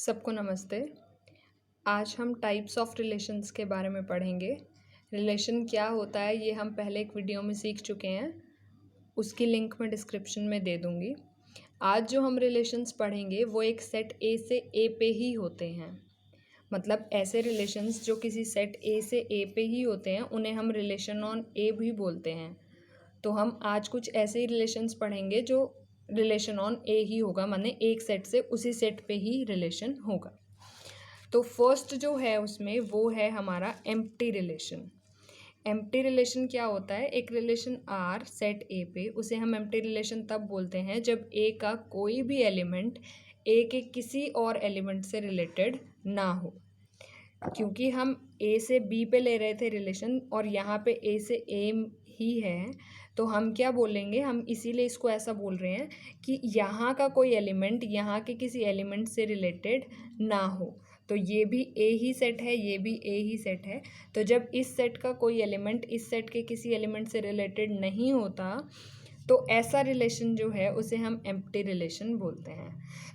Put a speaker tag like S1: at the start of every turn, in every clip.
S1: सबको नमस्ते। आज हम टाइप्स ऑफ रिलेशंस के बारे में पढ़ेंगे। रिलेशन क्या होता है ये हम पहले एक वीडियो में सीख चुके हैं, उसकी लिंक मैं डिस्क्रिप्शन में दे दूँगी। आज जो हम रिलेशंस पढ़ेंगे वो एक सेट ए से ए पे ही होते हैं। मतलब ऐसे रिलेशंस जो किसी सेट ए से ए पे ही होते हैं उन्हें हम रिलेशन ऑन ए भी बोलते हैं। तो हम आज कुछ ऐसे ही रिलेशंस पढ़ेंगे जो रिलेशन ऑन ए ही होगा, माने एक सेट से उसी सेट पे ही रिलेशन होगा। तो फर्स्ट जो है उसमें वो है हमारा एम्प्टी रिलेशन। एम्प्टी रिलेशन क्या होता है? एक रिलेशन आर सेट ए पे, उसे हम एम्प्टी रिलेशन तब बोलते हैं जब ए का कोई भी एलिमेंट ए के किसी और एलिमेंट से रिलेटेड ना हो। क्योंकि हम ए से बी पे ले रहे थे रिलेशन और यहाँ पे ए से ए ही है, तो हम क्या बोलेंगे, हम इसीलिए इसको ऐसा बोल रहे हैं कि यहाँ का कोई एलिमेंट यहाँ के किसी एलिमेंट से रिलेटेड ना हो। तो ये भी ए ही सेट है, ये भी ए ही सेट है। तो जब इस सेट का कोई एलिमेंट इस सेट के किसी एलिमेंट से रिलेटेड नहीं होता तो ऐसा रिलेशन जो है उसे हम एम्प्टी रिलेशन बोलते हैं।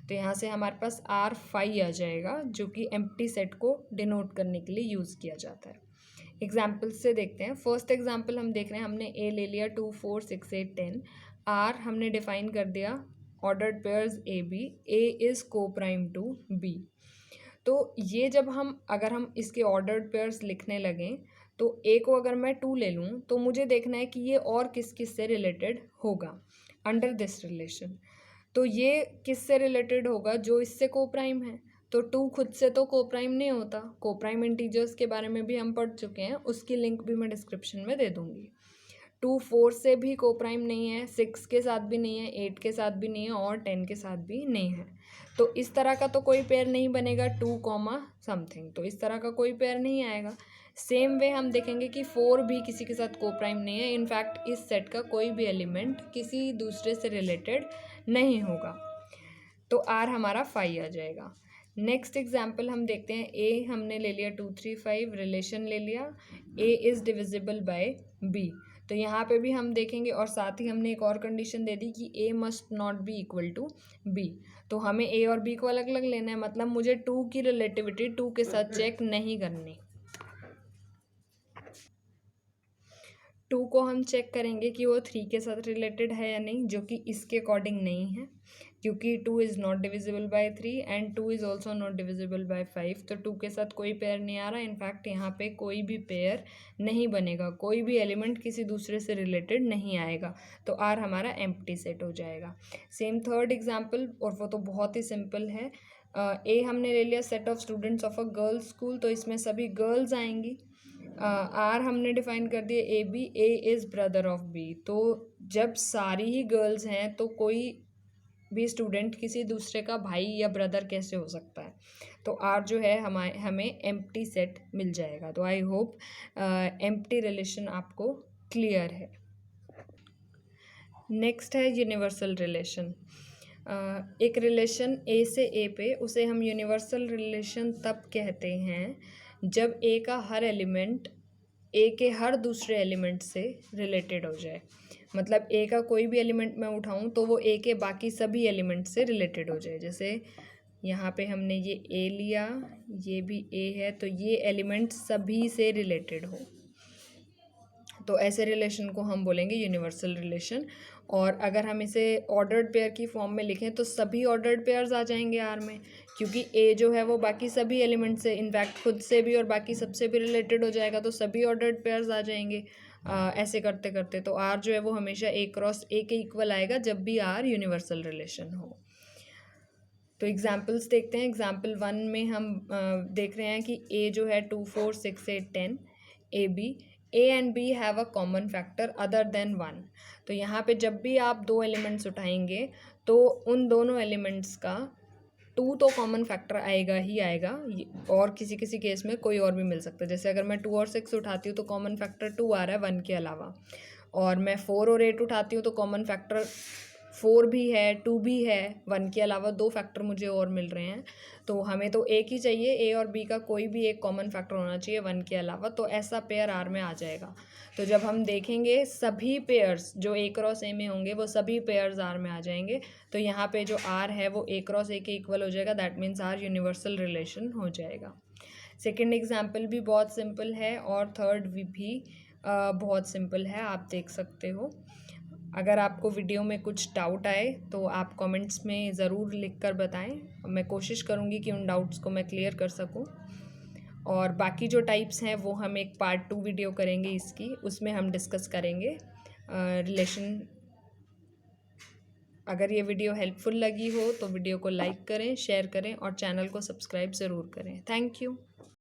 S1: तो यहाँ से हमारे पास आर फाई आ जाएगा जो कि एम्प्टी सेट को डिनोट करने के लिए यूज़ किया जाता है। एग्जाम्पल से देखते हैं। फर्स्ट एग्जाम्पल हम देख रहे हैं, हमने ए ले लिया 2 4 6 8 10। आर हमने डिफाइन कर दिया ordered pairs a b, a is coprime to B. तो ये जब अगर हम इसके ऑर्डर्ड पेयर्स लिखने लगें तो ए को अगर मैं 2 ले लूँ तो मुझे देखना है कि ये और किस किस से रिलेटेड होगा अंडर दिस रिलेशन। तो ये किस से रिलेटेड होगा? जो इससे को प्राइम है। तो 2 खुद से तो को प्राइम नहीं होता। को प्राइम इंटीजर्स के बारे में भी हम पढ़ चुके हैं, उसकी लिंक भी मैं डिस्क्रिप्शन में दे दूँगी। 2 4 से भी को प्राइम नहीं है, 6 के साथ भी नहीं है, 8 के साथ भी नहीं है और 10 के साथ भी नहीं है। तो इस तरह का तो कोई पेयर नहीं बनेगा 2 कॉमा समथिंग, तो इस तरह का कोई पेयर नहीं आएगा। सेम वे हम देखेंगे कि 4 भी किसी के साथ को प्राइम नहीं है। इनफैक्ट इस सेट का कोई भी एलिमेंट किसी दूसरे से रिलेटेड नहीं होगा। तो आर हमारा 5 आ जाएगा। नेक्स्ट एग्जाम्पल हम देखते हैं। ए हमने ले लिया 2 3 5, रिलेशन ले लिया a is divisible by b. तो यहाँ पे भी हम देखेंगे और साथ ही हमने एक और कंडीशन दे दी कि A must not be equal to B. तो हमें ए और बी को अलग अलग लेना है, मतलब मुझे 2 की रिलेटिविटी 2 के साथ चेक नहीं करनी। 2 को हम चेक करेंगे कि वो 3 के साथ रिलेटेड है या नहीं, जो कि इसके अकॉर्डिंग नहीं है क्योंकि 2 is not divisible by 3 and 2 is also not divisible by 5। तो 2 के साथ कोई पेयर नहीं आ रहा। इनफैक्ट यहाँ पे कोई भी पेयर नहीं बनेगा, कोई भी एलिमेंट किसी दूसरे से रिलेटेड नहीं आएगा। तो आर हमारा एम्प्टी सेट हो जाएगा। सेम थर्ड एग्जाम्पल, और वो तो बहुत ही सिंपल है। ए हमने ले लिया set of students of a girls school, तो इसमें सभी गर्ल्स आएंगी। आर हमने डिफाइन कर दिया a b, a is brother of b. तो जब सारी ही गर्ल्स हैं तो कोई भी स्टूडेंट किसी दूसरे का भाई या ब्रदर कैसे हो सकता है? तो आर जो है हमें एम्प्टी सेट मिल जाएगा। तो आई होप एम्प्टी रिलेशन आपको क्लियर है। नेक्स्ट है यूनिवर्सल रिलेशन। एक रिलेशन ए से ए पे, उसे हम यूनिवर्सल रिलेशन तब कहते हैं जब ए का हर एलिमेंट ए के हर दूसरे एलिमेंट से रिलेटेड हो जाए। मतलब ए का कोई भी एलिमेंट मैं उठाऊं तो वो ए के बाकी सभी एलिमेंट से रिलेटेड हो जाए। जैसे यहाँ पे हमने ये ए लिया, ये भी ए है, तो ये एलिमेंट सभी से रिलेटेड हो, तो ऐसे रिलेशन को हम बोलेंगे यूनिवर्सल रिलेशन। और अगर हम इसे ऑर्डर्ड पेयर की फॉर्म में लिखें तो सभी ऑर्डर्ड पेयर्स आ जाएंगे आर में, क्योंकि ए जो है वो बाकी सभी एलिमेंट से, इनफैक्ट खुद से भी और बाकी सबसे भी रिलेटेड हो जाएगा, तो सभी ऑर्डर्ड पेयर्स आ जाएंगे। ऐसे करते करते तो आर जो है वो हमेशा ए क्रॉस ए के इक्वल आएगा जब भी आर यूनिवर्सल रिलेशन हो। तो एग्जाम्पल्स देखते हैं। एग्जाम्पल 1 में हम देख रहे हैं कि ए जो है 2 4 6 8 10, a b, a and b have a common factor other than 1। तो यहाँ पे जब भी आप दो एलिमेंट्स उठाएंगे तो उन दोनों एलिमेंट्स का 2 तो कॉमन फैक्टर आएगा ही आएगा, और किसी किसी केस में कोई और भी मिल सकता है। जैसे अगर मैं 2 और 6 उठाती हूँ तो कॉमन फैक्टर 2 आ रहा है 1 के अलावा, और मैं 4 और 8 उठाती हूँ तो कॉमन फैक्टर 4 भी है, 2 भी है, 1 के अलावा 2 फैक्टर मुझे और मिल रहे हैं, तो हमें तो एक ही चाहिए, ए और बी का कोई भी एक कॉमन फैक्टर होना चाहिए 1 के अलावा, तो ऐसा पेयर आर में आ जाएगा। तो जब हम देखेंगे सभी पेयर्स जो ए क्रॉस ए में होंगे वो सभी पेयर्स आर में आ जाएंगे, तो यहाँ पे जो आर है वो ए क्रॉस ए के इक्वल हो जाएगा, that means R universal relation हो जाएगा। सेकेंड एग्जाम्पल भी बहुत सिंपल है और थर्ड भी बहुत सिंपल है, आप देख सकते हो। अगर आपको वीडियो में कुछ डाउट आए तो आप कमेंट्स में ज़रूर लिख कर बताएं, मैं कोशिश करूँगी कि उन डाउट्स को मैं क्लियर कर सकूँ। और बाकी जो टाइप्स हैं वो हम एक पार्ट 2 वीडियो करेंगे इसकी, उसमें हम डिस्कस करेंगे रिलेशन। अगर ये वीडियो हेल्पफुल लगी हो तो वीडियो को लाइक करें, शेयर करें और चैनल को सब्सक्राइब ज़रूर करें। Thank you.